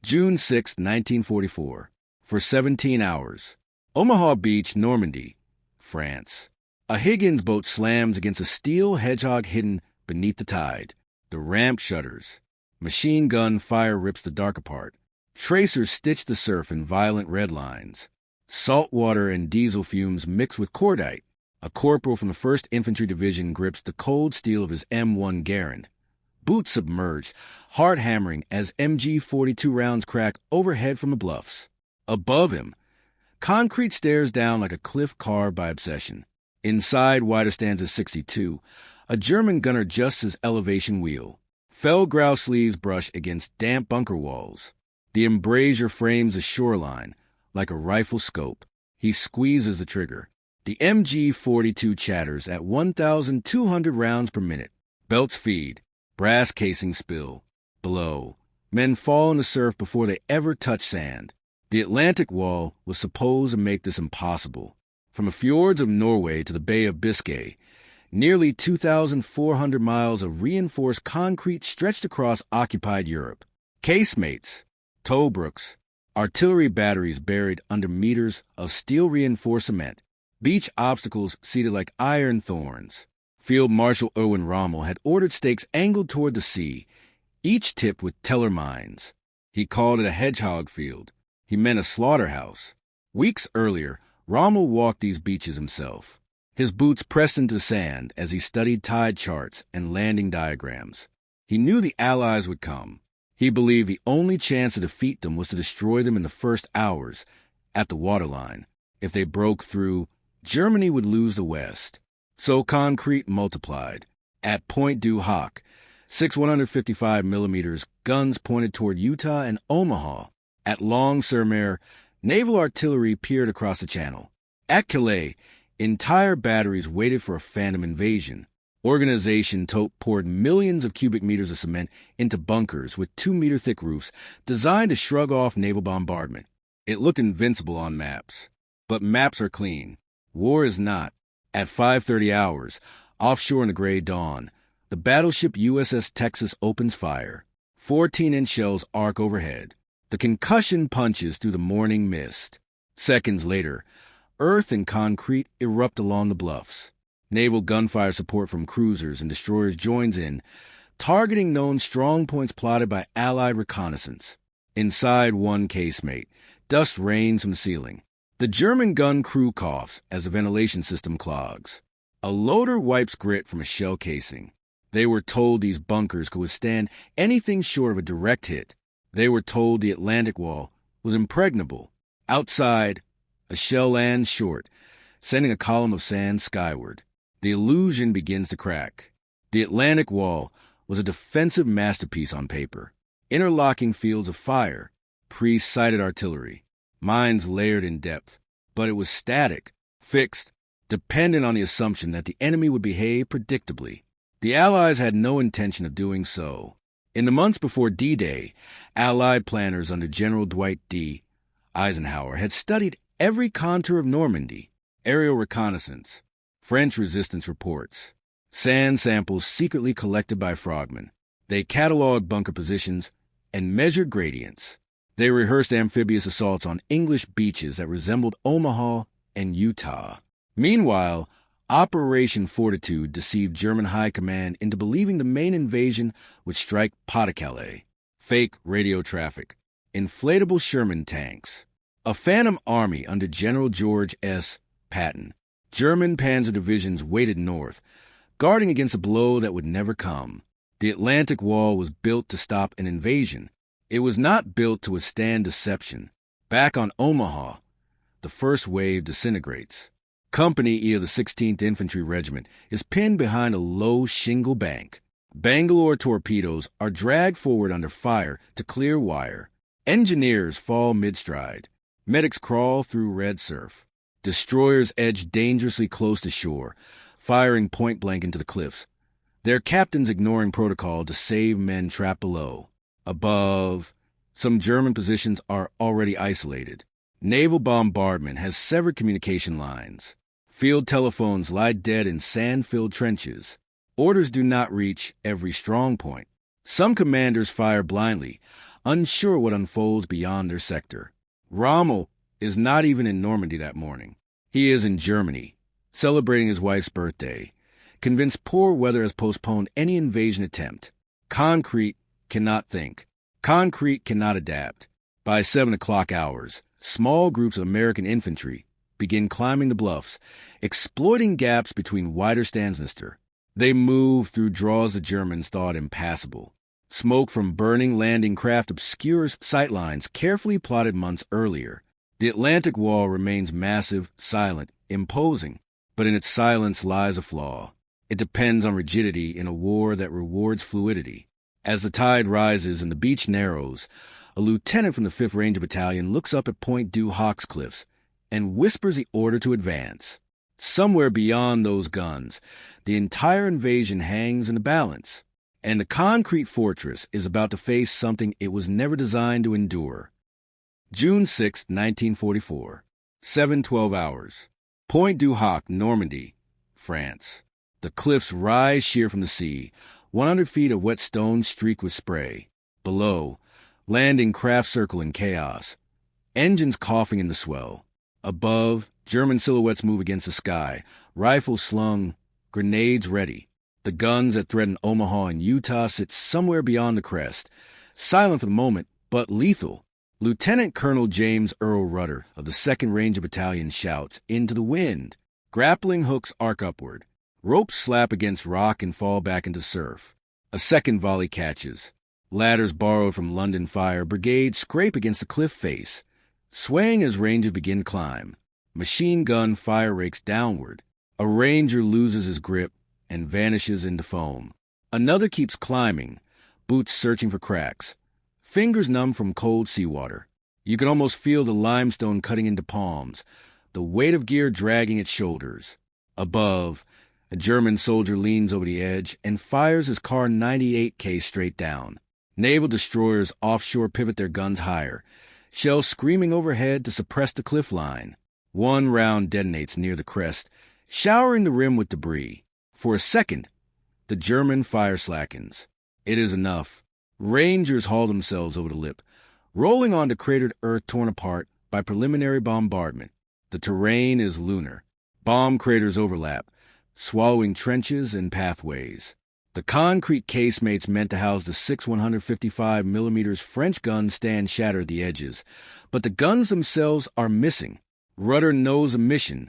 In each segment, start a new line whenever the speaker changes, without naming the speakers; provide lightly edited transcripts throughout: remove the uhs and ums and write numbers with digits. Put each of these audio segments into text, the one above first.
June 6, 1944. For 17 hours. Omaha Beach, Normandy, France. A Higgins boat slams against a steel hedgehog hidden beneath the tide. The ramp shudders. Machine gun fire rips the dark apart. Tracers stitch the surf in violent red lines. Salt water and diesel fumes mix with cordite. A corporal from the 1st Infantry Division grips the cold steel of his M1 Garand. Boots submerged, heart hammering as MG-42 rounds crack overhead from the bluffs. Above him, concrete stares down like a cliff carved by obsession. Inside, wider stands a 62. A German gunner adjusts his elevation wheel. Fell grouse sleeves brush against damp bunker walls. The embrasure frames the shoreline like a rifle scope. He squeezes the trigger. The MG-42 chatters at 1,200 rounds per minute. Belts feed. Brass casings spill. Below, men fall in the surf before they ever touch sand. The Atlantic Wall was supposed to make this impossible. From the fjords of Norway to the Bay of Biscay, nearly 2,400 miles of reinforced concrete stretched across occupied Europe. Casemates, towbrooks, artillery batteries buried under meters of steel-reinforced cement, beach obstacles seated like iron thorns. Field Marshal Erwin Rommel had ordered stakes angled toward the sea, each tipped with teller mines. He called it a hedgehog field. He meant a slaughterhouse. Weeks earlier, Rommel walked these beaches himself, his boots pressed into sand as he studied tide charts and landing diagrams. He knew the Allies would come. He believed the only chance to defeat them was to destroy them in the first hours, at the waterline. If they broke through, Germany would lose the West. So concrete multiplied. At Pointe du Hoc, 6 155mm guns pointed toward Utah and Omaha. At Long-sur-Mer, naval artillery peered across the channel. At Calais, entire batteries waited for a phantom invasion. Organization Todt poured millions of cubic meters of cement into bunkers with 2-meter-thick roofs designed to shrug off naval bombardment. It looked invincible on maps. But maps are clean. War is not. At 5:30 hours, offshore in the gray dawn, the battleship USS Texas opens fire. 14-inch shells arc overhead. The concussion punches through the morning mist. Seconds later, earth and concrete erupt along the bluffs. Naval gunfire support from cruisers and destroyers joins in, targeting known strong points plotted by Allied reconnaissance. Inside one casemate, dust rains from the ceiling. The German gun crew coughs as the ventilation system clogs. A loader wipes grit from a shell casing. They were told these bunkers could withstand anything short of a direct hit. They were told the Atlantic Wall was impregnable. Outside, a shell lands short, sending a column of sand skyward. The illusion begins to crack. The Atlantic Wall was a defensive masterpiece on paper. Interlocking fields of fire, pre-sighted artillery, mines layered in depth, but it was static, fixed, dependent on the assumption that the enemy would behave predictably. The Allies had no intention of doing so. In the months before D-Day, Allied planners under General Dwight D. Eisenhower had studied every contour of Normandy, aerial reconnaissance, French resistance reports, sand samples secretly collected by frogmen. They cataloged bunker positions and measured gradients. They rehearsed amphibious assaults on English beaches that resembled Omaha and Utah. Meanwhile, Operation Fortitude deceived German high command into believing the main invasion would strike Pas-de-Calais. Fake radio traffic, inflatable Sherman tanks, a phantom army under General George S. Patton. German panzer divisions waited north, guarding against a blow that would never come. The Atlantic Wall was built to stop an invasion. It was not built to withstand deception. Back on Omaha, the first wave disintegrates. Company E of the 16th Infantry Regiment is pinned behind a low shingle bank. Bangalore torpedoes are dragged forward under fire to clear wire. Engineers fall mid-stride. Medics crawl through red surf. Destroyers edge dangerously close to shore, firing point-blank into the cliffs, their captains ignoring protocol to save men trapped below. Above, some German positions are already isolated. Naval bombardment has severed communication lines. Field telephones lie dead in sand-filled trenches. Orders do not reach every strong point. Some commanders fire blindly. unsure what unfolds beyond their sector. Rommel is not even in Normandy that morning. He is in Germany, celebrating his wife's birthday, convinced poor weather has postponed any invasion attempt. Concrete cannot think. Concrete cannot adapt. By 7 o'clock hours, small groups of American infantry begin climbing the bluffs, exploiting gaps between wider Stansnister. They move through draws the Germans thought impassable. Smoke from burning landing craft obscures sightlines carefully plotted months earlier. The Atlantic Wall remains massive, silent, imposing, but in its silence lies a flaw. It depends on rigidity in a war that rewards fluidity. As the tide rises and the beach narrows, a lieutenant from the 5th Ranger Battalion looks up at Pointe du Hoc's cliffs and whispers the order to advance. Somewhere beyond those guns, the entire invasion hangs in the balance, and the concrete fortress is about to face something it was never designed to endure. June 6, 1944, 7:12 hours. Pointe du Hoc, Normandy, France. The cliffs rise sheer from the sea, 100 feet of wet stone streaked with spray. Below, landing craft circle in chaos, engines coughing in the swell. Above, German silhouettes move against the sky, rifles slung, grenades ready. The guns that threaten Omaha and Utah sit somewhere beyond the crest, silent for the moment, but lethal. Lieutenant Colonel James Earl Rudder of the 2nd Ranger Battalion shouts, "Into the wind!" Grappling hooks arc upward. Ropes slap against rock and fall back into surf. A second volley catches. Ladders borrowed from London fire brigades scrape against the cliff face. Swaying as Rangers begin climb. Machine gun fire rakes downward. A Ranger loses his grip and vanishes into foam. Another keeps climbing, boots searching for cracks. Fingers numb from cold seawater. You can almost feel the limestone cutting into palms, the weight of gear dragging at shoulders. Above, a German soldier leans over the edge and fires his Car 98K straight down. Naval destroyers offshore pivot their guns higher, shells screaming overhead to suppress the cliff line. One round detonates near the crest, showering the rim with debris. For a second, the German fire slackens. It is enough. Rangers haul themselves over the lip, rolling onto cratered earth torn apart by preliminary bombardment. The terrain is lunar. Bomb craters overlap, swallowing trenches and pathways. The concrete casemates meant to house the 6 155mm French guns stand shattered at the edges, but the guns themselves are missing. Rudder knows a mission: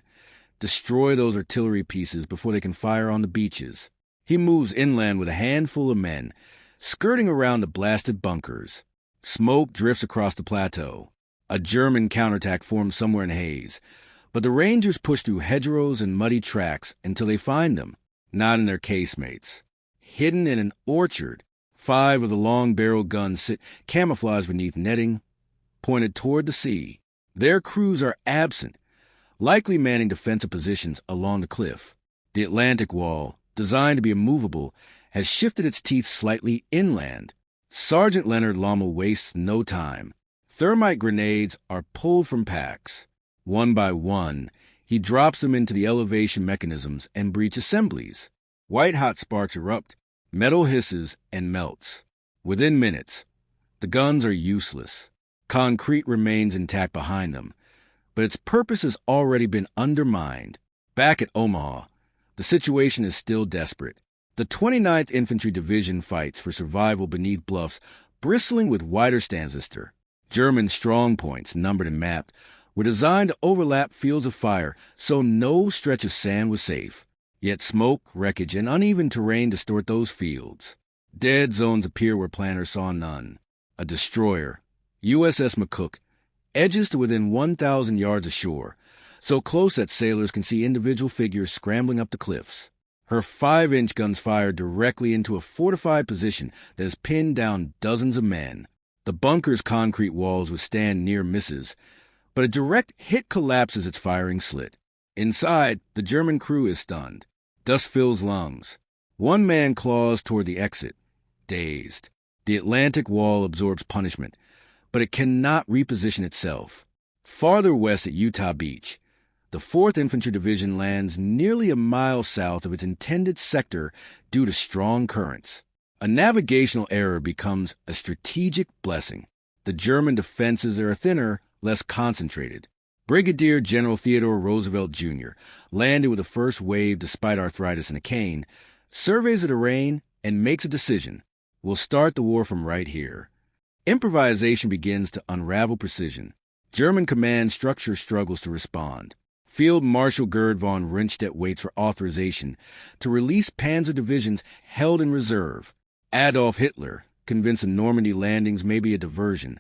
destroy those artillery pieces before they can fire on the beaches. He moves inland with a handful of men, skirting around the blasted bunkers. Smoke drifts across the plateau. A German counterattack forms somewhere in haze, but the Rangers push through hedgerows and muddy tracks until they find them, not in their casemates. Hidden in an orchard, 5 of the long-barreled guns sit camouflaged beneath netting, pointed toward the sea. Their crews are absent, likely manning defensive positions along the cliff. The Atlantic Wall, designed to be immovable, has shifted its teeth slightly inland. Sergeant Leonard Lommel wastes no time. Thermite grenades are pulled from packs. One by one, he drops them into the elevation mechanisms and breach assemblies. White-hot sparks erupt, metal hisses and melts. Within minutes, the guns are useless. Concrete remains intact behind them, but its purpose has already been undermined. Back at Omaha, the situation is still desperate. The 29th Infantry Division fights for survival beneath bluffs bristling with wider Stansnister. German strongpoints, numbered and mapped, were designed to overlap fields of fire, so no stretch of sand was safe. Yet smoke, wreckage, and uneven terrain distort those fields. Dead zones appear where planners saw none. A destroyer, USS McCook, edges to within 1,000 yards ashore, so close that sailors can see individual figures scrambling up the cliffs. Her 5-inch guns fire directly into a fortified position that has pinned down dozens of men. The bunker's concrete walls withstand near misses, but a direct hit collapses its firing slit. Inside, the German crew is stunned. Dust fills lungs. One man claws toward the exit, dazed. The Atlantic Wall absorbs punishment, but it cannot reposition itself. Farther west at Utah Beach, the 4th Infantry Division lands nearly a mile south of its intended sector due to strong currents. A navigational error becomes a strategic blessing. The German defenses are thinner, less concentrated. Brigadier General Theodore Roosevelt Jr. landed with the first wave despite arthritis and a cane, surveys the terrain, and makes a decision. We'll start the war from right here. Improvisation begins to unravel precision. German command structure struggles to respond. Field Marshal Gerd von Rundstedt waits for authorization to release panzer divisions held in reserve. Adolf Hitler, convinced the Normandy landings may be a diversion,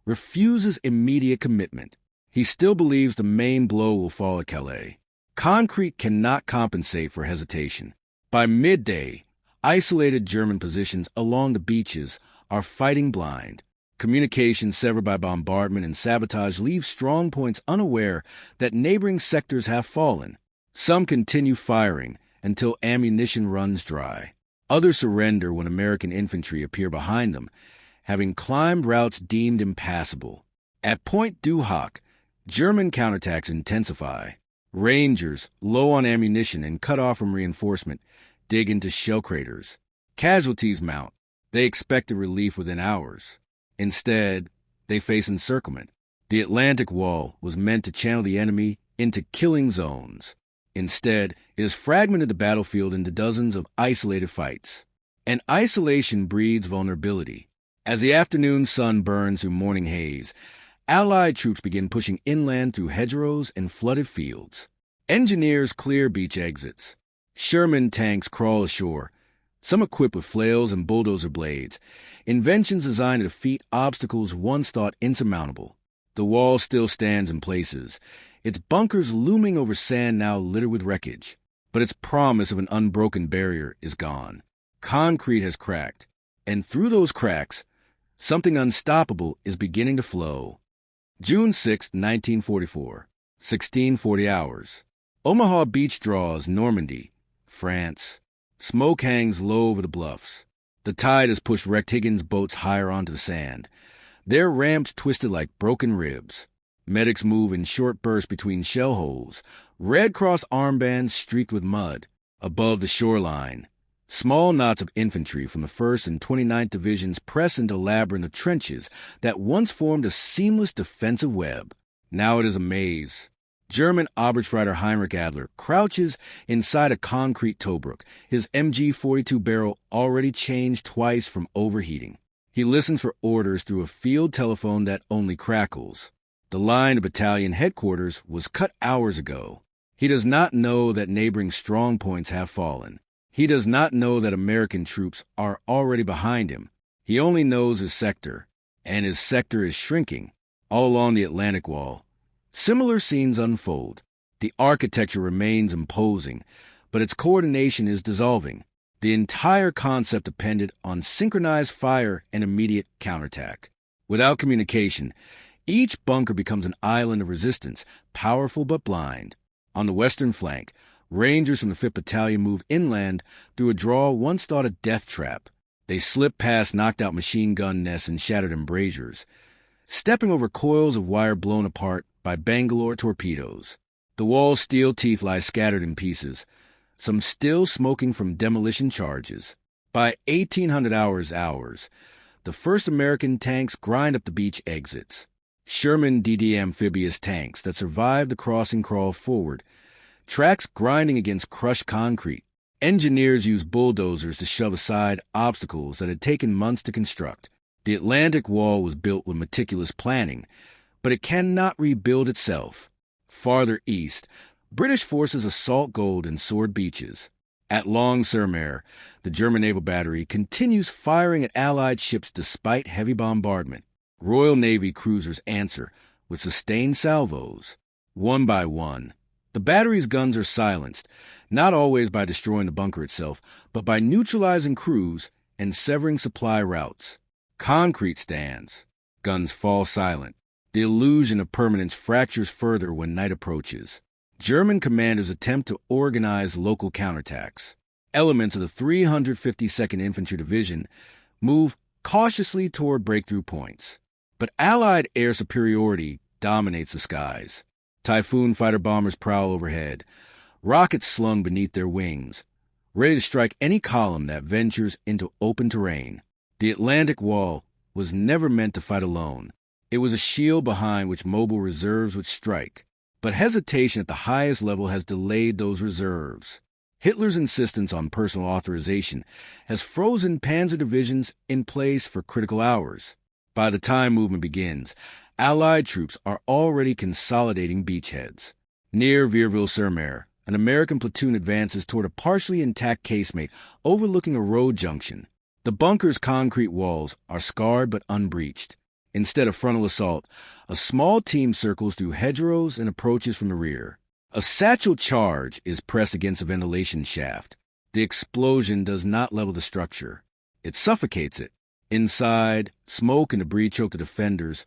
refuses immediate commitment. He still believes the main blow will fall at Calais. Concrete cannot compensate for hesitation. By midday, isolated German positions along the beaches are fighting blind. Communications severed by bombardment and sabotage leave strong points unaware that neighboring sectors have fallen. Some continue firing until ammunition runs dry. Others surrender when American infantry appear behind them, having climbed routes deemed impassable. At Pointe du Hoc, German counterattacks intensify. Rangers, low on ammunition and cut off from reinforcement, dig into shell craters. Casualties mount. They expected relief within hours. Instead, they face encirclement. The Atlantic Wall was meant to channel the enemy into killing zones. Instead, it has fragmented the battlefield into dozens of isolated fights. And isolation breeds vulnerability. As the afternoon sun burns through morning haze, Allied troops begin pushing inland through hedgerows and flooded fields. Engineers clear beach exits. Sherman tanks crawl ashore, some equipped with flails and bulldozer blades, inventions designed to defeat obstacles once thought insurmountable. The wall still stands in places, its bunkers looming over sand now littered with wreckage. But its promise of an unbroken barrier is gone. Concrete has cracked, and through those cracks, something unstoppable is beginning to flow. June 6, 1944, 1640 hours. Omaha Beach draws, Normandy, France. Smoke hangs low over the bluffs. The tide has pushed wrecked Higgins boats higher onto the sand, their ramps twisted like broken ribs. Medics move in short bursts between shell holes, Red Cross armbands streaked with mud. Above the shoreline, small knots of infantry from the 1st and 29th Divisions press into a labyrinth of trenches that once formed a seamless defensive web. Now it is a maze. German Oberstreiter Heinrich Adler crouches inside a concrete Tobruk, his MG-42 barrel already changed twice from overheating. He listens for orders through a field telephone that only crackles. The line to battalion headquarters was cut hours ago. He does not know that neighboring strong points have fallen. He does not know that American troops are already behind him. He only knows his sector, and his sector is shrinking, all along the Atlantic Wall. Similar scenes unfold. The architecture remains imposing, but its coordination is dissolving. The entire concept depended on synchronized fire and immediate counterattack. Without communication, each bunker becomes an island of resistance, powerful but blind. On the western flank, Rangers from the 5th Battalion move inland through a draw once thought a death trap. They slip past knocked-out machine gun nests and shattered embrasures, stepping over coils of wire blown apart by Bangalore torpedoes. The wall's steel teeth lie scattered in pieces, some still smoking from demolition charges. By 1800 hours, the first American tanks grind up the beach exits. Sherman DD amphibious tanks that survived the crossing crawl forward, tracks grinding against crushed concrete. Engineers use bulldozers to shove aside obstacles that had taken months to construct. The Atlantic Wall was built with meticulous planning, but it cannot rebuild itself. Farther east, British forces assault Gold and Sword Beaches. At Long-sur-Mer, the German naval battery continues firing at Allied ships despite heavy bombardment. Royal Navy cruisers answer with sustained salvos. One by one, the battery's guns are silenced, not always by destroying the bunker itself, but by neutralizing crews and severing supply routes. Concrete stands. Guns fall silent. The illusion of permanence fractures further when night approaches. German commanders attempt to organize local counterattacks. Elements of the 352nd Infantry Division move cautiously toward breakthrough points. But Allied air superiority dominates the skies. Typhoon fighter bombers prowl overhead, rockets slung beneath their wings. ready to strike any column that ventures into open terrain. The Atlantic Wall was never meant to fight alone. It was a shield behind which mobile reserves would strike. But hesitation at the highest level has delayed those reserves. Hitler's insistence on personal authorization has frozen panzer divisions in place for critical hours. By the time movement begins, Allied troops are already consolidating beachheads. Near Vierville-sur-Mer, an American platoon advances toward a partially intact casemate overlooking a road junction. The bunker's concrete walls are scarred but unbreached. Instead of frontal assault, a small team circles through hedgerows and approaches from the rear. A satchel charge is pressed against a ventilation shaft. The explosion does not level the structure. It suffocates it. Inside, smoke and debris choke the defenders,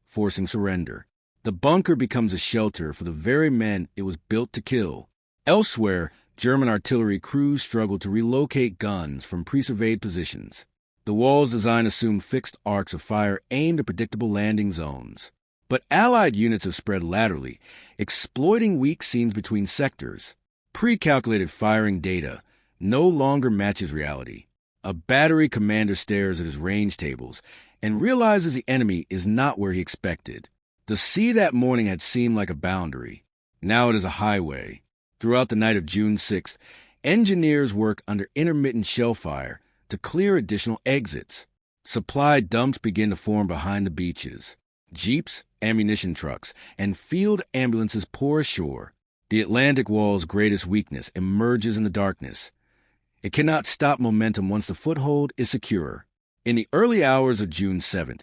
forcing surrender. The bunker becomes a shelter for the very men it was built to kill. Elsewhere, German artillery crews struggle to relocate guns from pre-surveyed positions. The wall's design assumed fixed arcs of fire aimed at predictable landing zones. But Allied units have spread laterally, exploiting weak seams between sectors. Pre-calculated firing data no longer matches reality. A battery commander stares at his range tables and realizes the enemy is not where he expected. The sea that morning had seemed like a boundary. Now it is a highway. Throughout the night of June 6th, engineers work under intermittent shell fire to clear additional exits. Supply dumps begin to form behind the beaches. Jeeps, ammunition trucks, and field ambulances pour ashore. The Atlantic Wall's greatest weakness emerges in the darkness. It cannot stop momentum once the foothold is secure. In the early hours of June 7th,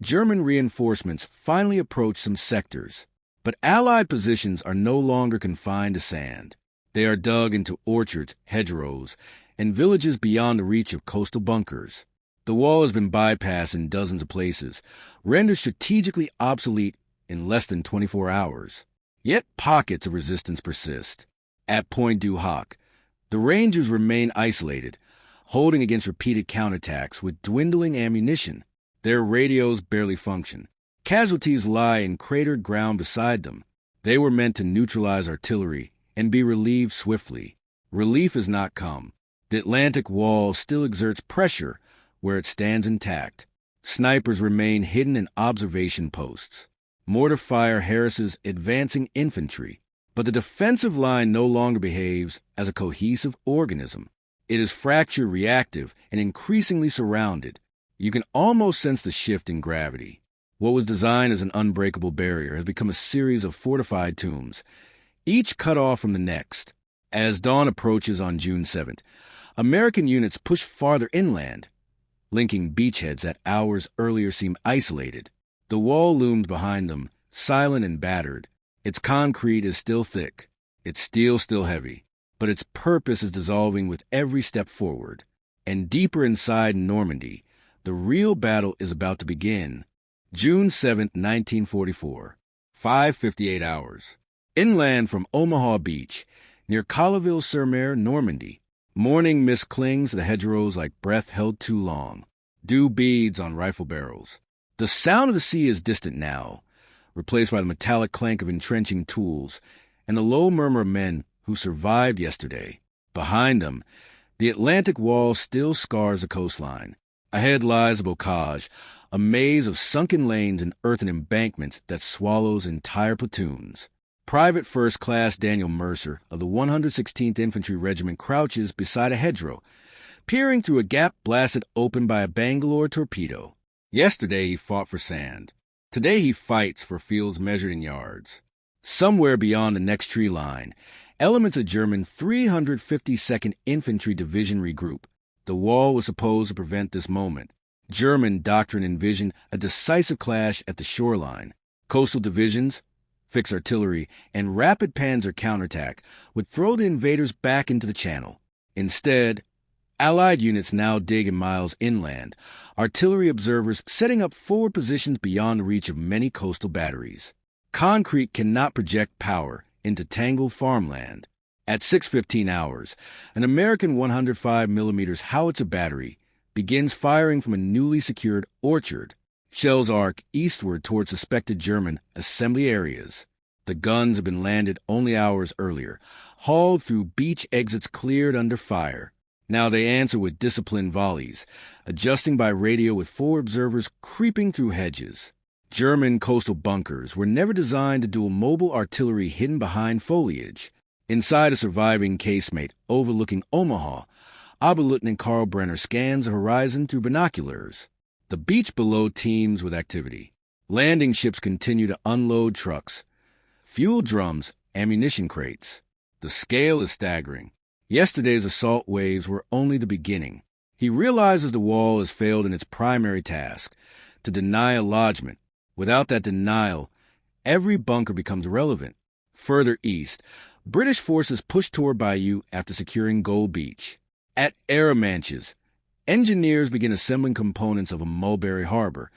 German reinforcements finally approach some sectors. But Allied positions are no longer confined to sand. They are dug into orchards, hedgerows, and villages beyond the reach of coastal bunkers. The wall has been bypassed in dozens of places, rendered strategically obsolete in less than 24 hours. Yet pockets of resistance persist. At Pointe du Hoc, the Rangers remain isolated, holding against repeated counterattacks with dwindling ammunition. Their radios barely function. Casualties lie in cratered ground beside them. They were meant to neutralize artillery and be relieved swiftly. Relief has not come. The Atlantic Wall still exerts pressure where it stands intact. Snipers remain hidden in observation posts. Mortar fire harasses advancing infantry. But the defensive line no longer behaves as a cohesive organism. It is fracture reactive and increasingly surrounded. You can almost sense the shift in gravity. What was designed as an unbreakable barrier has become a series of fortified tombs, each cut off from the next. As dawn approaches on June 7th, American units push farther inland, linking beachheads that hours earlier seemed isolated. The wall looms behind them, silent and battered. Its concrete is still thick, its steel still heavy, but its purpose is dissolving with every step forward. And deeper inside Normandy, the real battle is about to begin. June 7, 1944, 5:58 hours. Inland from Omaha Beach, near Colleville-sur-Mer, Normandy, morning mist clings to the hedgerows like breath held too long. Dew beads on rifle barrels. The sound of the sea is distant now, replaced by the metallic clank of entrenching tools and the low murmur of men who survived yesterday. Behind them, the Atlantic Wall still scars the coastline. Ahead lies a bocage, a maze of sunken lanes and earthen embankments that swallows entire platoons. Private First Class Daniel Mercer of the 116th Infantry Regiment crouches beside a hedgerow, peering through a gap blasted open by a Bangalore torpedo. Yesterday he fought for sand. Today he fights for fields measured in yards. Somewhere beyond the next tree line, elements of German 352nd Infantry Division regroup. The wall was supposed to prevent this moment. German doctrine envisioned a decisive clash at the shoreline. Coastal divisions, fixed artillery, and rapid panzer counterattack would throw the invaders back into the channel. Instead, Allied units now dig in miles inland, artillery observers setting up forward positions beyond the reach of many coastal batteries. Concrete cannot project power into tangled farmland. At 6:15 hours, an American 105 mm howitzer battery begins firing from a newly secured orchard. Shells arc eastward toward suspected German assembly areas. The guns had been landed only hours earlier, hauled through beach exits cleared under fire. Now they answer with disciplined volleys, adjusting by radio with 4 observers creeping through hedges. German coastal bunkers were never designed to duel mobile artillery hidden behind foliage. Inside a surviving casemate overlooking Omaha, Oberleutnant Karl Brenner scans the horizon through binoculars. The beach below teems with activity. Landing ships continue to unload trucks, fuel drums, ammunition crates. The scale is staggering. Yesterday's assault waves were only the beginning. He realizes the wall has failed in its primary task, to deny a lodgment. Without that denial, every bunker becomes irrelevant. Further east, British forces push toward Bayou after securing Gold Beach. At Arromanches, engineers begin assembling components of a mulberry harbor,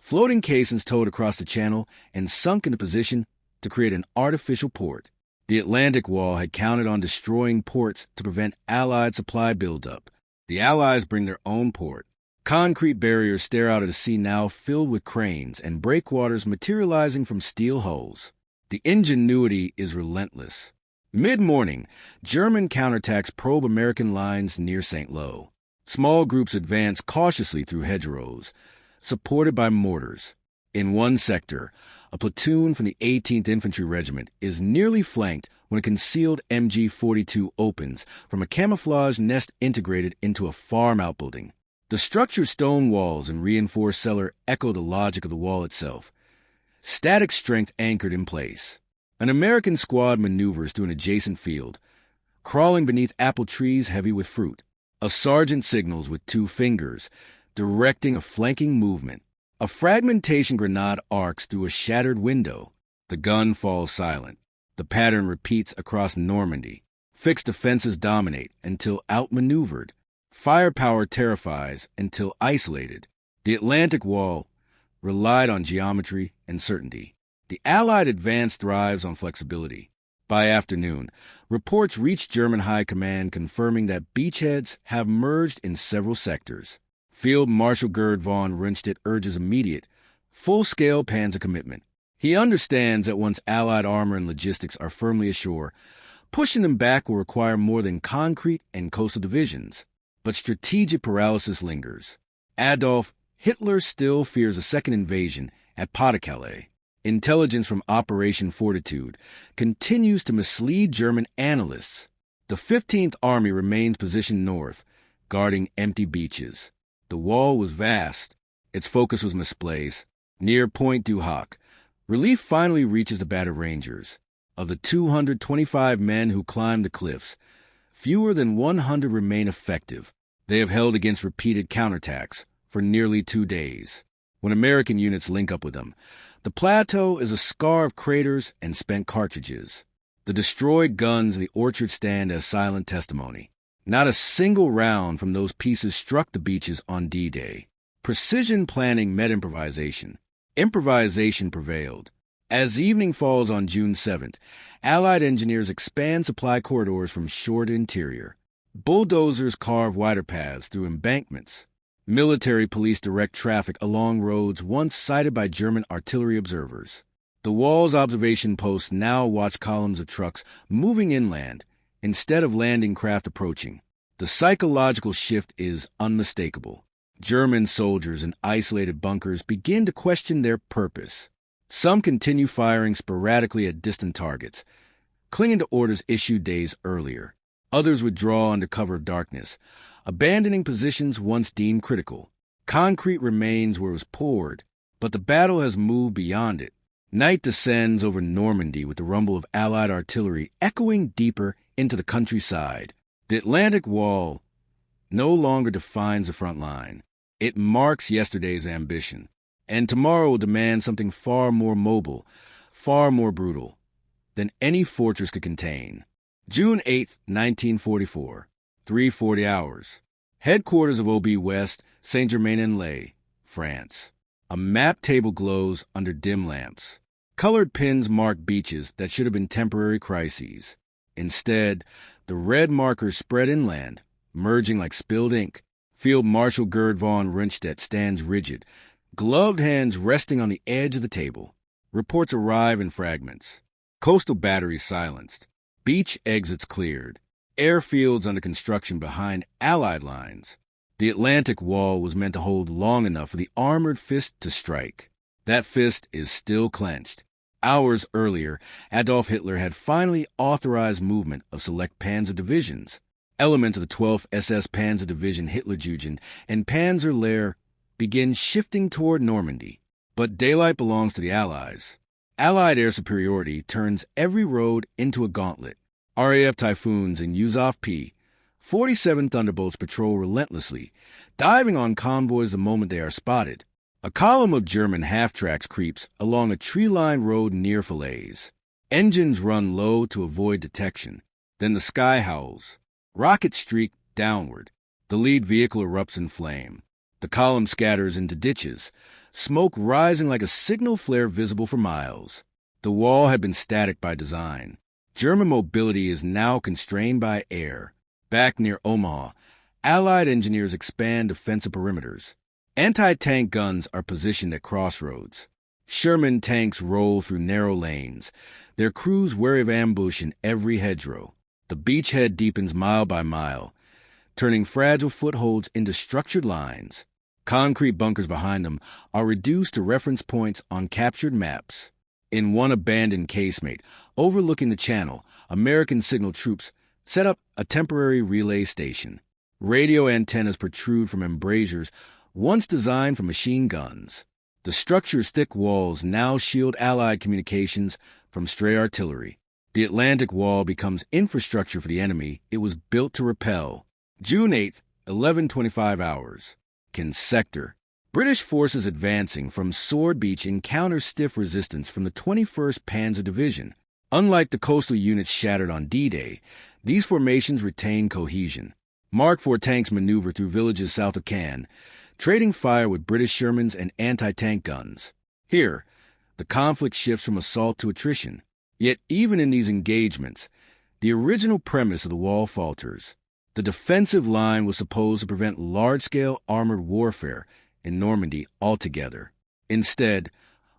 floating caissons towed across the channel and sunk into position to create an artificial port. The Atlantic Wall had counted on destroying ports to prevent Allied supply buildup. The Allies bring their own port. Concrete barriers stare out at the sea now filled with cranes and breakwaters materializing from steel hulls. The ingenuity is relentless. Mid-morning, German counterattacks probe American lines near St. Lo. Small groups advance cautiously through hedgerows, supported by mortars. In one sector, a platoon from the 18th Infantry Regiment is nearly flanked when a concealed MG-42 opens from a camouflage nest integrated into a farm outbuilding. The structured stone walls and reinforced cellar echo the logic of the wall itself. Static strength anchored in place. An American squad maneuvers through an adjacent field, crawling beneath apple trees heavy with fruit. A sergeant signals with 2 fingers, directing a flanking movement. A fragmentation grenade arcs through a shattered window. The gun falls silent. The pattern repeats across Normandy. Fixed defenses dominate until outmaneuvered. Firepower terrifies until isolated. The Atlantic Wall relied on geometry and certainty. The Allied advance thrives on flexibility. By afternoon, reports reach German High Command confirming that beachheads have merged in several sectors. Field Marshal Gerd von Rundstedt urges immediate, full-scale panzer commitment. He understands that once Allied armor and logistics are firmly ashore, pushing them back will require more than concrete and coastal divisions. But strategic paralysis lingers. Adolf Hitler still fears a second invasion at Pas-de-Calais. Intelligence from Operation Fortitude continues to mislead German analysts. The 15th Army remains positioned north, guarding empty beaches. The wall was vast. Its focus was misplaced. Near Pointe du Hoc, relief finally reaches the battered Rangers. Of the 225 men who climbed the cliffs, fewer than 100 remain effective. They have held against repeated counterattacks for nearly 2 days. When American units link up with them, the plateau is a scar of craters and spent cartridges. The destroyed guns in the orchard stand as silent testimony. Not a single round from those pieces struck the beaches on D-Day. Precision planning met improvisation. Improvisation prevailed. As evening falls on June 7th, Allied engineers expand supply corridors from shore to interior. Bulldozers carve wider paths through embankments. Military police direct traffic along roads once sighted by German artillery observers. The wall's observation posts now watch columns of trucks moving inland instead of landing craft approaching. The psychological shift is unmistakable. German soldiers in isolated bunkers begin to question their purpose. Some continue firing sporadically at distant targets, clinging to orders issued days earlier. Others withdraw under cover of darkness, abandoning positions once deemed critical. Concrete remains where it was poured, but the battle has moved beyond it. Night descends over Normandy with the rumble of Allied artillery echoing deeper into the countryside. The Atlantic Wall no longer defines the front line. It marks yesterday's ambition, and tomorrow will demand something far more mobile, far more brutal, than any fortress could contain. June 8, 1944, 3:40 hours. Headquarters of OB West, Saint-Germain-en-Laye, France. A map table glows under dim lamps. Colored pins mark beaches that should have been temporary crises. Instead, the red markers spread inland, merging like spilled ink. Field Marshal Gerd von Rundstedt stands rigid, gloved hands resting on the edge of the table. Reports arrive in fragments. Coastal batteries silenced. Beach exits cleared. Airfields under construction behind Allied lines. The Atlantic Wall was meant to hold long enough for the armored fist to strike. That fist is still clenched. Hours earlier, Adolf Hitler had finally authorized movement of select panzer divisions. Elements of the 12th SS Panzer Division Hitlerjugend and Panzerlehr begin shifting toward Normandy. But daylight belongs to the Allies. Allied air superiority turns every road into a gauntlet. RAF Typhoons and Yuzov P. 47 Thunderbolts patrol relentlessly, diving on convoys the moment they are spotted. A column of German half-tracks creeps along a tree-lined road near Falaise. Engines run low to avoid detection. Then the sky howls. Rockets streak downward. The lead vehicle erupts in flame. The column scatters into ditches, smoke rising like a signal flare visible for miles. The wall had been static by design. German mobility is now constrained by air. Back near Omaha, Allied engineers expand defensive perimeters. Anti-tank guns are positioned at crossroads. Sherman tanks roll through narrow lanes, their crews wary of ambush in every hedgerow. The beachhead deepens mile by mile, turning fragile footholds into structured lines. Concrete bunkers behind them are reduced to reference points on captured maps. In one abandoned casemate, overlooking the channel, American signal troops set up a temporary relay station. Radio antennas protrude from embrasures once designed for machine guns. The structure's thick walls now shield Allied communications from stray artillery. The Atlantic Wall becomes infrastructure for the enemy it was built to repel. June 8th, 11:25 hours. Ken Sector. British forces advancing from Sword Beach encounter stiff resistance from the 21st Panzer Division. Unlike the coastal units shattered on D-Day, these formations retain cohesion. Mark IV tanks maneuver through villages south of Caen, trading fire with British Shermans and anti-tank guns. Here, the conflict shifts from assault to attrition. Yet even in these engagements, the original premise of the wall falters. The defensive line was supposed to prevent large-scale armored warfare in Normandy altogether. Instead,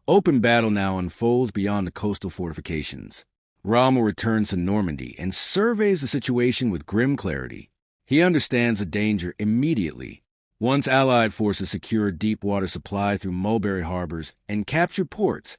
open battle now unfolds beyond the coastal fortifications. Rommel returns to Normandy and surveys the situation with grim clarity. He understands the danger immediately. Once Allied forces secure deep water supply through mulberry harbors and capture ports,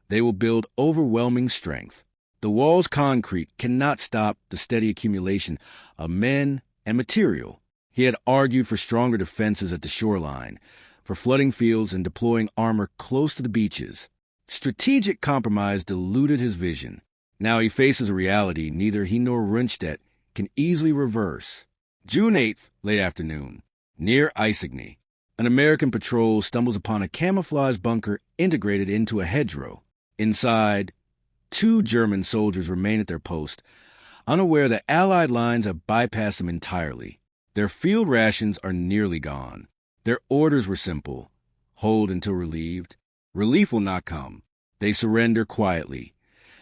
they will build overwhelming strength. The wall's concrete cannot stop the steady accumulation of men and material. He had argued for stronger defenses at the shoreline, for flooding fields and deploying armor close to the beaches. Strategic compromise diluted his vision. Now he faces a reality neither he nor Rundstedt can easily reverse. June 8th, late afternoon. Near Isigny, an American patrol stumbles upon a camouflage bunker integrated into a hedgerow. Inside, 2 German soldiers remain at their post, unaware that Allied lines have bypassed them entirely. Their field rations are nearly gone. Their orders were simple: hold until relieved. Relief will not come. They surrender quietly,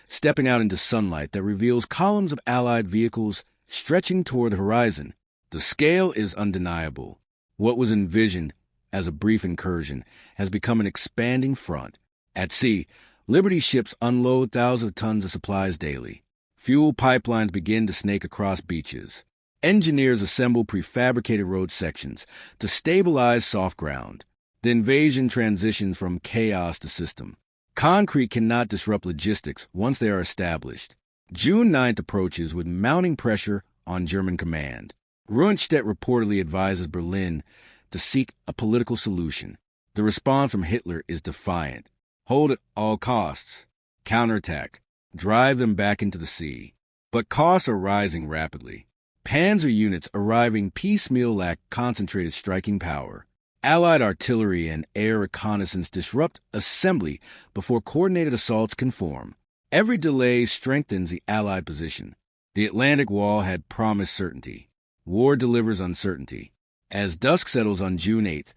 stepping out into sunlight that reveals columns of Allied vehicles stretching toward the horizon. The scale is undeniable. What was envisioned as a brief incursion has become an expanding front. At sea, Liberty ships unload thousands of tons of supplies daily. Fuel pipelines begin to snake across beaches. Engineers assemble prefabricated road sections to stabilize soft ground. The invasion transitions from chaos to system. Concrete cannot disrupt logistics once they are established. June 9th approaches with mounting pressure on German command. Rundstedt reportedly advises Berlin to seek a political solution. The response from Hitler is defiant. Hold at all costs. Counterattack. Drive them back into the sea. But costs are rising rapidly. Panzer units arriving piecemeal lack concentrated striking power. Allied artillery and air reconnaissance disrupt assembly before coordinated assaults can form. Every delay strengthens the Allied position. The Atlantic Wall had promised certainty. War delivers uncertainty. As dusk settles on June 8th,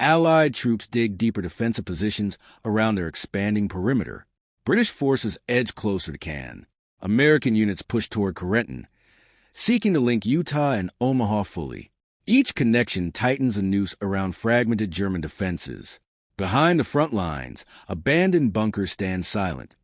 Allied troops dig deeper defensive positions around their expanding perimeter. British forces edge closer to Caen. American units push toward Corentin, seeking to link Utah and Omaha fully. Each connection tightens a noose around fragmented German defenses. Behind the front lines, abandoned bunkers stand silent,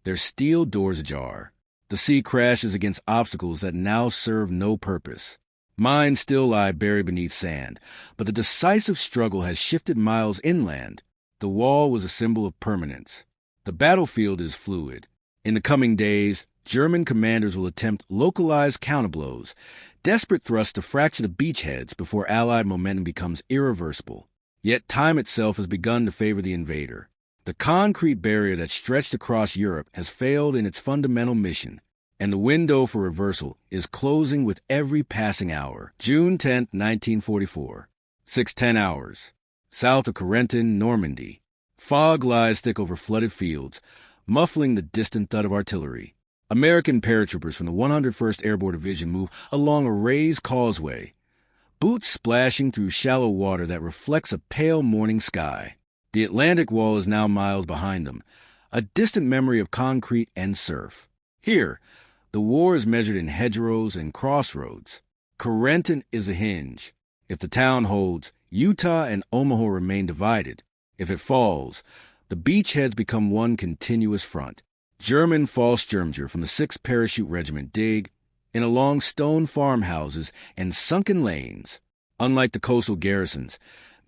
their steel doors ajar. The sea crashes against obstacles that now serve no purpose. Mines still lie buried beneath sand, but the decisive struggle has shifted miles inland. The wall was a symbol of permanence. The battlefield is fluid. In the coming days, German commanders will attempt localized counterblows, desperate thrusts to fracture the beachheads before Allied momentum becomes irreversible. Yet time itself has begun to favor the invader. The concrete barrier that stretched across Europe has failed in its fundamental mission, and the window for reversal is closing with every passing hour. June 10, 1944. 6:10 hours. South of Corentin, Normandy. Fog lies thick over flooded fields, muffling the distant thud of artillery. American paratroopers from the 101st Airborne Division move along a raised causeway, boots splashing through shallow water that reflects a pale morning sky. The Atlantic Wall is now miles behind them, a distant memory of concrete and surf. Here, the war is measured in hedgerows and crossroads. Corentin is a hinge. If the town holds, Utah and Omaha remain divided. If it falls, the beachheads become one continuous front. German Fallschirmjäger from the 6th Parachute Regiment dig in along stone farmhouses and sunken lanes. Unlike the coastal garrisons,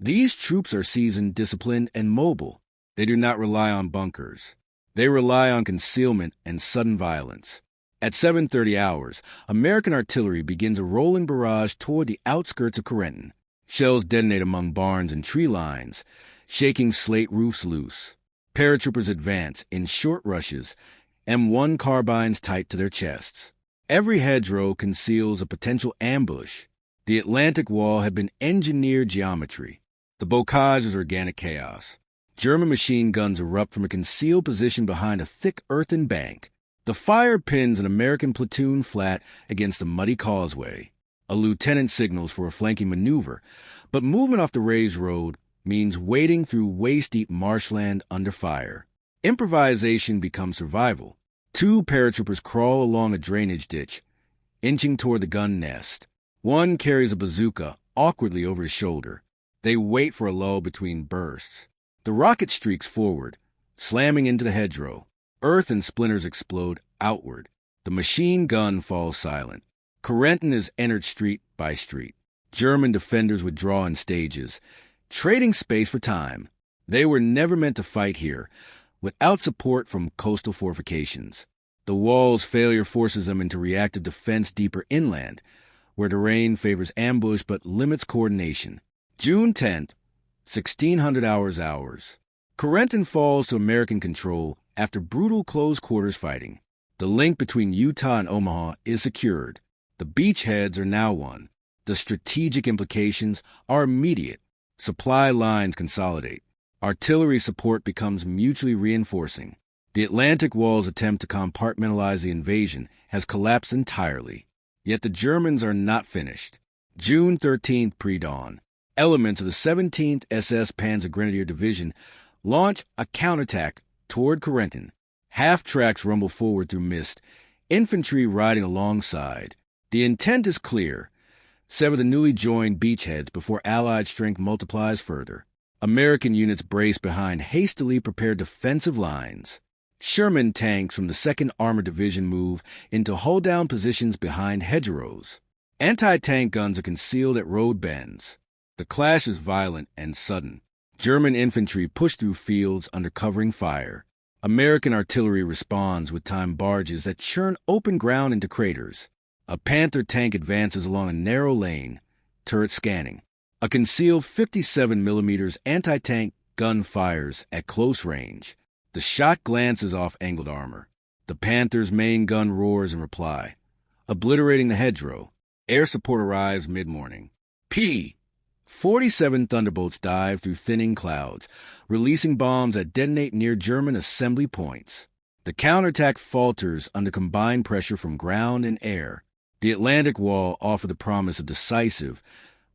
these troops are seasoned, disciplined, and mobile. They do not rely on bunkers. They rely on concealment and sudden violence. At 7:30 hours, American artillery begins a rolling barrage toward the outskirts of Corentin. Shells detonate among barns and tree lines, shaking slate roofs loose. Paratroopers advance in short rushes, M1 carbines tight to their chests. Every hedgerow conceals a potential ambush. The Atlantic Wall had been engineered geometry. The bocage is organic chaos. German machine guns erupt from a concealed position behind a thick earthen bank. The fire pins an American platoon flat against a muddy causeway. A lieutenant signals for a flanking maneuver, but movement off the raised road means wading through waist-deep marshland under fire. Improvisation becomes survival. 2 paratroopers crawl along a drainage ditch, inching toward the gun nest. One carries a bazooka awkwardly over his shoulder. They wait for a lull between bursts. The rocket streaks forward, slamming into the hedgerow. Earth and splinters explode outward. The machine gun falls silent. Corentin is entered street by street. German defenders withdraw in stages, trading space for time. They were never meant to fight here, without support from coastal fortifications. The wall's failure forces them into reactive defense deeper inland, where terrain favors ambush but limits coordination. June 10th, 1600 hours. Corentin falls to American control after brutal close-quarters fighting. The link between Utah and Omaha is secured. The beachheads are now won. The strategic implications are immediate. Supply lines consolidate. Artillery support becomes mutually reinforcing. The Atlantic Wall's attempt to compartmentalize the invasion has collapsed entirely. Yet the Germans are not finished. June 13th pre-dawn. Elements of the 17th SS Panzer Grenadier Division launch a counterattack toward Corentin. Half-tracks rumble forward through mist, infantry riding alongside. The intent is clear. Sever the newly joined beachheads before Allied strength multiplies further. American units brace behind hastily prepared defensive lines. Sherman tanks from the 2nd Armored Division move into hold-down positions behind hedgerows. Anti-tank guns are concealed at road bends. The clash is violent and sudden. German infantry push through fields under covering fire. American artillery responds with timed barges that churn open ground into craters. A Panther tank advances along a narrow lane, turret scanning. A concealed 57mm anti-tank gun fires at close range. The shot glances off angled armor. The Panther's main gun roars in reply, obliterating the hedgerow. Air support arrives mid-morning. 47 Thunderbolts dive through thinning clouds, releasing bombs that detonate near German assembly points. The counterattack falters under combined pressure from ground and air. The Atlantic Wall offered the promise of decisive,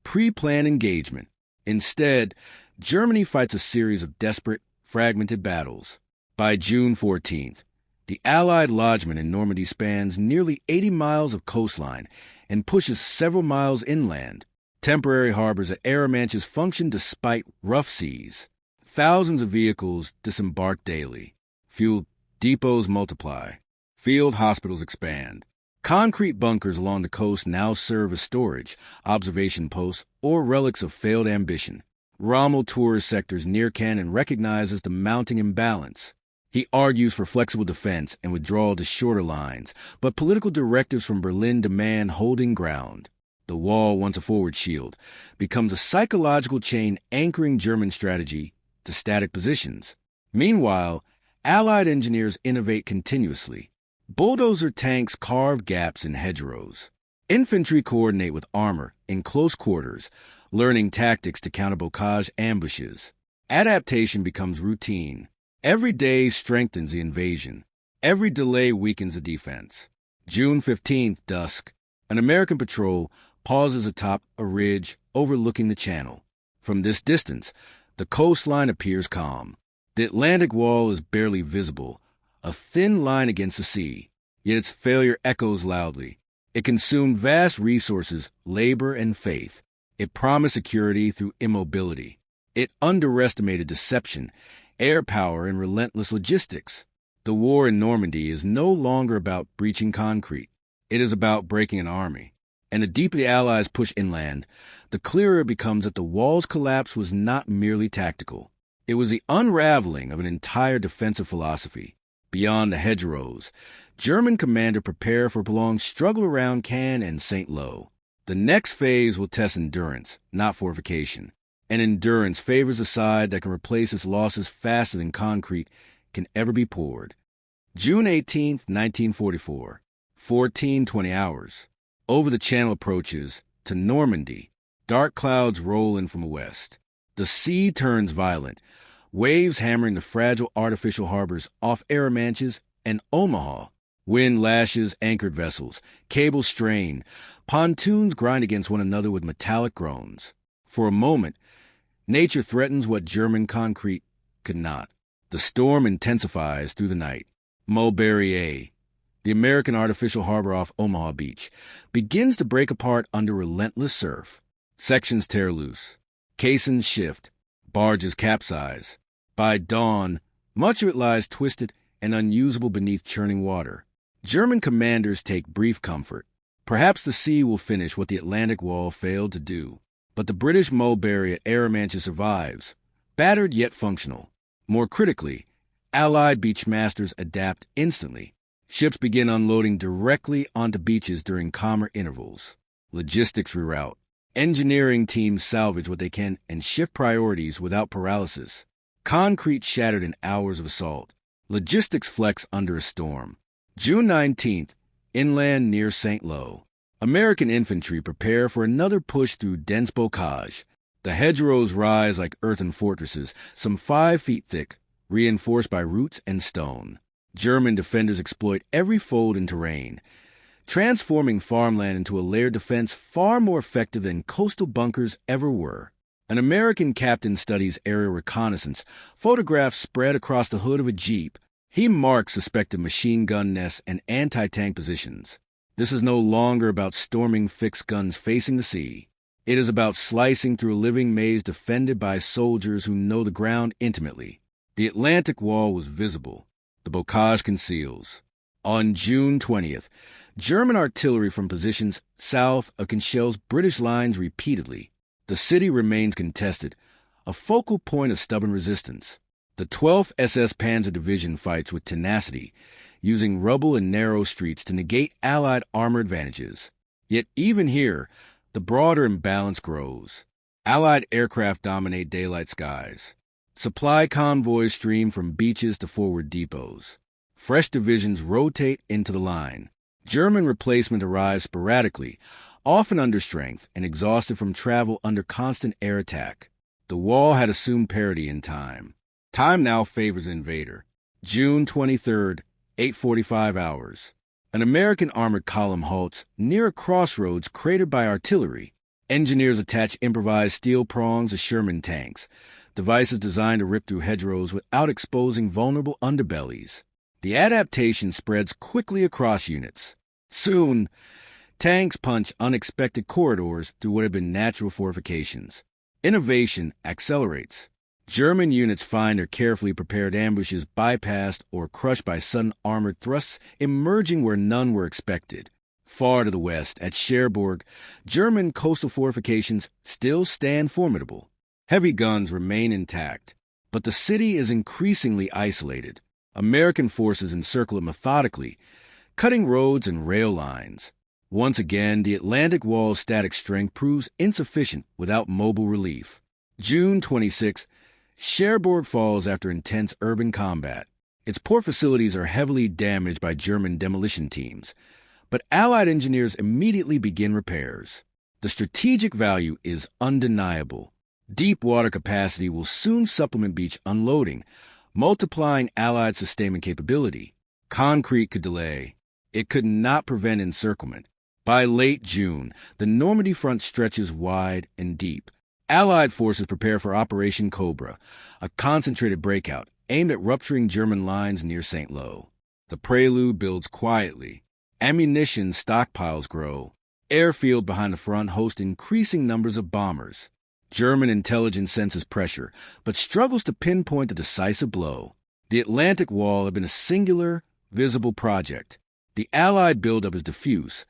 pre-planned engagement. Instead, Germany fights a series of desperate, fragmented battles. By June 14th, the Allied lodgment in Normandy spans nearly 80 miles of coastline and pushes several miles inland. Temporary harbors at Arromanches function despite rough seas. Thousands of vehicles disembark daily, fuel Depots multiply. Field hospitals expand. Concrete bunkers along the coast now serve as storage, observation posts, or relics of failed ambition. Rommel tours sectors near Cannon recognizes the mounting imbalance. He argues for flexible defense and withdrawal to shorter lines, but political directives from Berlin demand holding ground. The wall, once a forward shield, becomes a psychological chain anchoring German strategy to static positions. Meanwhile, Allied engineers innovate continuously. Bulldozer tanks carve gaps in hedgerows. Infantry coordinate with armor in close quarters, learning tactics to counter bocage ambushes. Adaptation becomes routine. Every day strengthens the invasion. Every delay weakens the defense. June 15th, dusk. An American patrol pauses atop a ridge overlooking the channel. From this distance, the coastline appears calm. The Atlantic wall is barely visible, a thin line against the sea, yet its failure echoes loudly. It consumed vast resources, labor, and faith. It promised security through immobility. It underestimated deception, air power, and relentless logistics. The war in Normandy is no longer about breaching concrete. It is about breaking an army. And the deeper the Allies push inland, the clearer it becomes that the wall's collapse was not merely tactical. It was the unraveling of an entire defensive philosophy. Beyond the hedgerows, German commander prepare for a prolonged struggle around Cannes and St. Lo. The next phase will test endurance, not fortification. And endurance favors a side that can replace its losses faster than concrete can ever be poured. June 18, 1944, 14:20 hours. Over the channel approaches to Normandy. Dark clouds roll in from the west. The sea turns violent, waves hammering the fragile artificial harbors off Arromanches and Omaha. Wind lashes anchored vessels, cables strain, pontoons grind against one another with metallic groans. For a moment, nature threatens what German concrete could not. The storm intensifies through the night. Mulberry, the American artificial harbor off Omaha Beach, begins to break apart under relentless surf. Sections tear loose. Caissons shift. Barges capsize. By dawn, much of it lies twisted and unusable beneath churning water. German commanders take brief comfort. Perhaps the sea will finish what the Atlantic Wall failed to do. But the British Mulberry at Arromanches survives, battered yet functional. More critically, Allied beachmasters adapt instantly. Ships begin unloading directly onto beaches during calmer intervals. Logistics reroute. Engineering teams salvage what they can and shift priorities without paralysis. Concrete shattered in hours of assault. Logistics flex under a storm. June 19th, inland near St. Lo. American infantry prepare for another push through dense bocage. The hedgerows rise like earthen fortresses, some 5 feet thick, reinforced by roots and stone. German defenders exploit every fold in terrain, transforming farmland into a layered defense far more effective than coastal bunkers ever were. An American captain studies aerial reconnaissance, photographs spread across the hood of a Jeep. He marks suspected machine gun nests and anti-tank positions. This is no longer about storming fixed guns facing the sea. It is about slicing through a living maze defended by soldiers who know the ground intimately. The Atlantic Wall was visible. The bocage conceals. On June 20th, German artillery from positions south of Kinchel's British lines repeatedly. The city remains contested, a focal point of stubborn resistance. The 12th SS Panzer Division fights with tenacity, using rubble and narrow streets to negate Allied armor advantages. Yet even here, the broader imbalance grows. Allied aircraft dominate daylight skies. Supply convoys stream from beaches to forward depots. Fresh divisions rotate into the line. German replacement arrives sporadically, often under strength and exhausted from travel under constant air attack. The wall had assumed parity in time. Time now favors the invader. June 23rd, 8:45 hours. An American armored column halts near a crossroads cratered by artillery. Engineers attach improvised steel prongs to Sherman tanks, devices designed to rip through hedgerows without exposing vulnerable underbellies. The adaptation spreads quickly across units. Soon, tanks punch unexpected corridors through what had been natural fortifications. Innovation accelerates. German units find their carefully prepared ambushes bypassed or crushed by sudden armored thrusts emerging where none were expected. Far to the west, at Cherbourg, German coastal fortifications still stand formidable. Heavy guns remain intact, but the city is increasingly isolated. American forces encircle it methodically, cutting roads and rail lines. Once again, the Atlantic Wall's static strength proves insufficient without mobile relief. June 26, Cherbourg falls after intense urban combat. Its port facilities are heavily damaged by German demolition teams, but Allied engineers immediately begin repairs. The strategic value is undeniable. Deep water capacity will soon supplement beach unloading, multiplying Allied sustainment capability. Concrete could delay. It could not prevent encirclement. By late June, the Normandy front stretches wide and deep. Allied forces prepare for Operation Cobra, a concentrated breakout aimed at rupturing German lines near St. Lo. The prelude builds quietly. Ammunition stockpiles grow. Airfield behind the front hosts increasing numbers of bombers. German intelligence senses pressure, but struggles to pinpoint the decisive blow. The Atlantic Wall had been a singular, visible project. The Allied buildup is diffuse,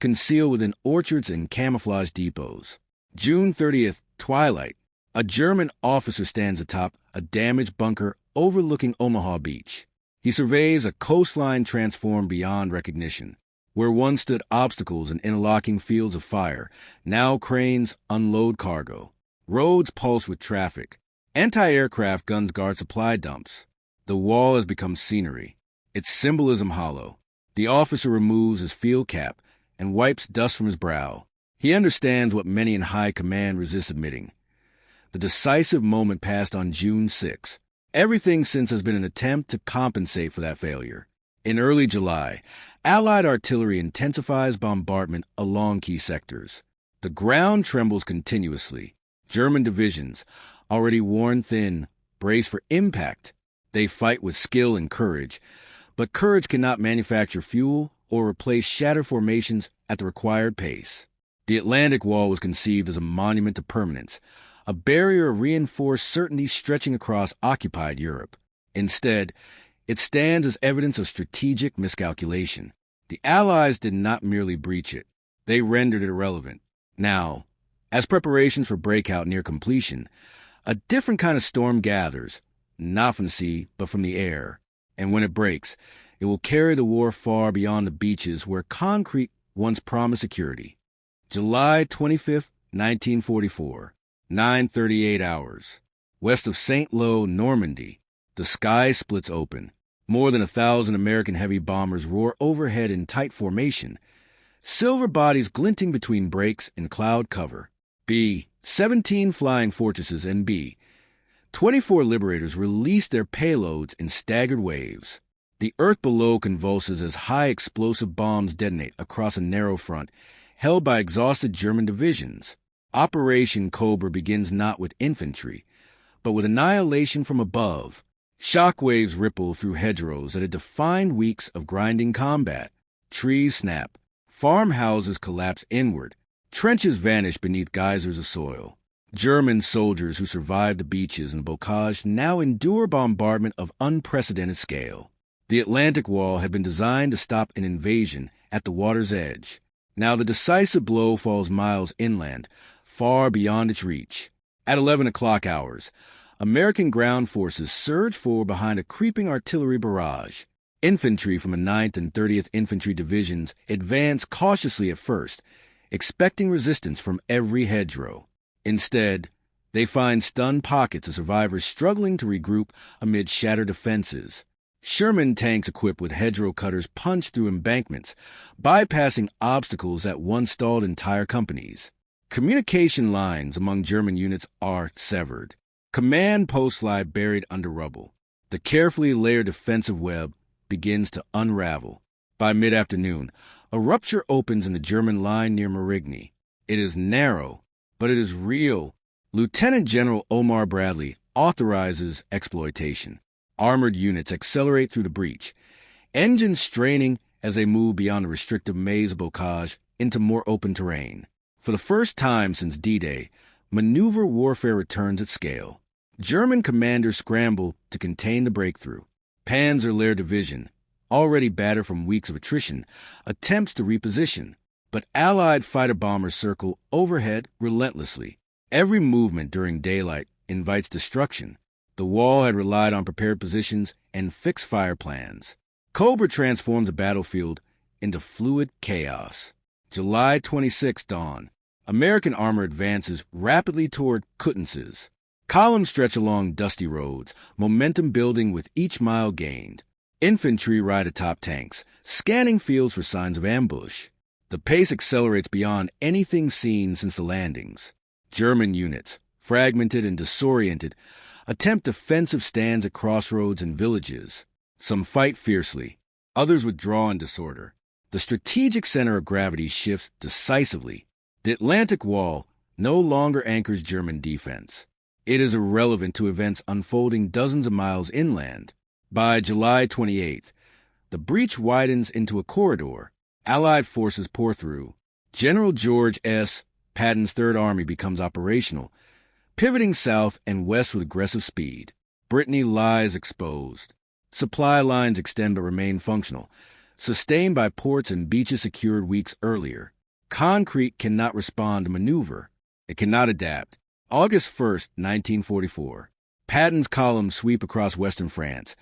concealed within orchards and camouflage depots. June 30th, twilight. A German officer stands atop a damaged bunker overlooking Omaha Beach. He surveys a coastline transformed beyond recognition. Where once stood obstacles and interlocking fields of fire, now cranes unload cargo. Roads pulse with traffic. Anti-aircraft guns guard supply dumps. The wall has become scenery, its symbolism hollow. The officer removes his field cap and wipes dust from his brow. He understands what many in high command resist admitting. The decisive moment passed on June 6. Everything since has been an attempt to compensate for that failure. In early July, Allied artillery intensifies bombardment along key sectors. The ground trembles continuously. German divisions, already worn thin, brace for impact. They fight with skill and courage, but courage cannot manufacture fuel or replace shattered formations at the required pace. The Atlantic Wall was conceived as a monument to permanence, a barrier of reinforced certainty stretching across occupied Europe. Instead, it stands as evidence of strategic miscalculation. The Allies did not merely breach it, they rendered it irrelevant. Now, as preparations for breakout near completion, a different kind of storm gathers, not from the sea, but from the air. And when it breaks, it will carry the war far beyond the beaches where concrete once promised security. July 25, 1944, 9:38 hours. West of St. Lo, Normandy, the sky splits open. More than 1,000 American heavy bombers roar overhead in tight formation, silver bodies glinting between breaks and cloud cover. B. 17 flying fortresses and B. 24 liberators release their payloads in staggered waves. The earth below convulses as high explosive bombs detonate across a narrow front, held by exhausted German divisions. Operation Cobra begins not with infantry, but with annihilation from above. Shockwaves ripple through hedgerows that had defined weeks of grinding combat. Trees snap. Farmhouses collapse inward. Trenches vanish beneath geysers of soil. German soldiers who survived the beaches and bocage now endure bombardment of unprecedented scale. The Atlantic Wall had been designed to stop an invasion at the water's edge. Now the decisive blow falls miles inland, far beyond its reach. At 11 o'clock hours, American ground forces surge forward behind a creeping artillery barrage. Infantry from the 9th and 30th Infantry Divisions advance cautiously at first, expecting resistance from every hedgerow. Instead, they find stunned pockets of survivors struggling to regroup amid shattered defenses. Sherman tanks equipped with hedgerow cutters punch through embankments, bypassing obstacles that once stalled entire companies. Communication lines among German units are severed. Command posts lie buried under rubble. The carefully layered defensive web begins to unravel. By mid-afternoon, a rupture opens in the German line near Marigny. It is narrow, but it is real. Lieutenant General Omar Bradley authorizes exploitation. Armored units accelerate through the breach, engines straining as they move beyond the restrictive maze of bocage into more open terrain. For the first time since D-Day, maneuver warfare returns at scale. German commanders scramble to contain the breakthrough. Panzer Division, already battered from weeks of attrition, attempts to reposition, but Allied fighter bombers circle overhead relentlessly. Every movement during daylight invites destruction. The wall had relied on prepared positions and fixed fire plans. Cobra transforms the battlefield into fluid chaos. July 26 dawn. American armor advances rapidly toward Coutances. Columns stretch along dusty roads, momentum building with each mile gained. Infantry ride atop tanks, scanning fields for signs of ambush. The pace accelerates beyond anything seen since the landings. German units, fragmented and disoriented, attempt defensive stands at crossroads and villages. Some fight fiercely, others withdraw in disorder. The strategic center of gravity shifts decisively. The Atlantic Wall no longer anchors German defense. It is irrelevant to events unfolding dozens of miles inland. By July 28th, the breach widens into a corridor. Allied forces pour through. General George S. Patton's Third Army becomes operational, pivoting south and west with aggressive speed. Brittany lies exposed. Supply lines extend but remain functional, sustained by ports and beaches secured weeks earlier. Concrete cannot respond to maneuver. It cannot adapt. August 1st, 1944. Patton's columns sweep across western France,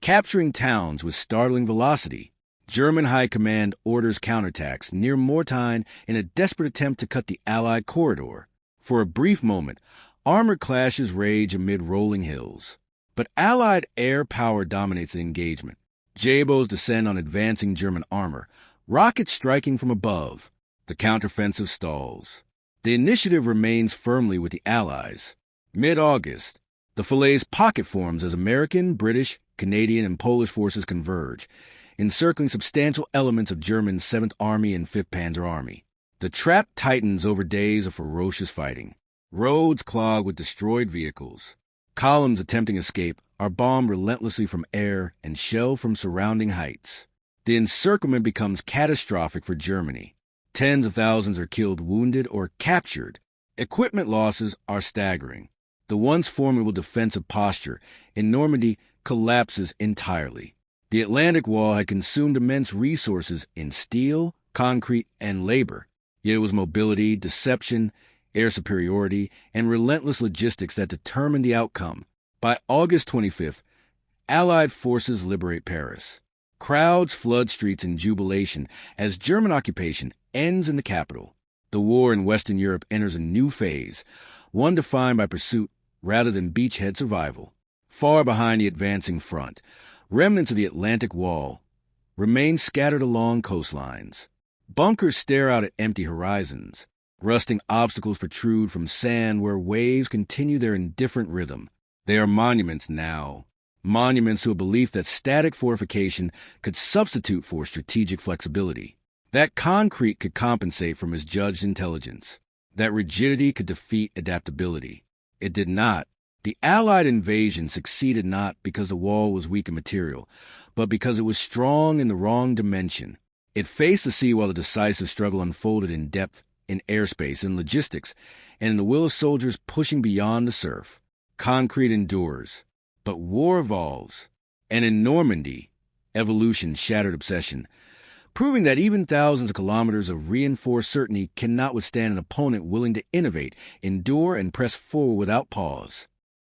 capturing towns with startling velocity. German high command orders counterattacks near Mortain in a desperate attempt to cut the Allied corridor. For a brief moment, armored clashes rage amid rolling hills. But Allied air power dominates the engagement. Jabos descend on advancing German armor, rockets striking from above. The counteroffensive stalls. The initiative remains firmly with the Allies. Mid-August, the Falaise pocket forms as American, British, Canadian, and Polish forces converge, encircling substantial elements of German 7th Army and 5th Panzer Army. The trap tightens over days of ferocious fighting. Roads clogged with destroyed vehicles. Columns attempting escape are bombed relentlessly from air and shelled from surrounding heights. The encirclement becomes catastrophic for Germany. Tens of thousands are killed, wounded, or captured. Equipment losses are staggering. The once formidable defensive posture in Normandy collapses entirely. The Atlantic Wall had consumed immense resources in steel, concrete, and labor. Yet it was mobility, deception, air superiority, and relentless logistics that determined the outcome. By August 25th, Allied forces liberate Paris. Crowds flood streets in jubilation as German occupation ends in the capital. The war in Western Europe enters a new phase, one defined by pursuit rather than beachhead survival. Far behind the advancing front, remnants of the Atlantic Wall remain scattered along coastlines. Bunkers stare out at empty horizons. Rusting obstacles protrude from sand where waves continue their indifferent rhythm. They are monuments now. Monuments to a belief that static fortification could substitute for strategic flexibility. That concrete could compensate for misjudged intelligence. That rigidity could defeat adaptability. It did not. The Allied invasion succeeded not because the wall was weak in material, but because it was strong in the wrong dimension. It faced the sea while the decisive struggle unfolded in depth, in airspace, in logistics, and in the will of soldiers pushing beyond the surf. Concrete endures, but war evolves. And in Normandy, evolution shattered obsession, proving that even thousands of kilometers of reinforced certainty cannot withstand an opponent willing to innovate, endure, and press forward without pause.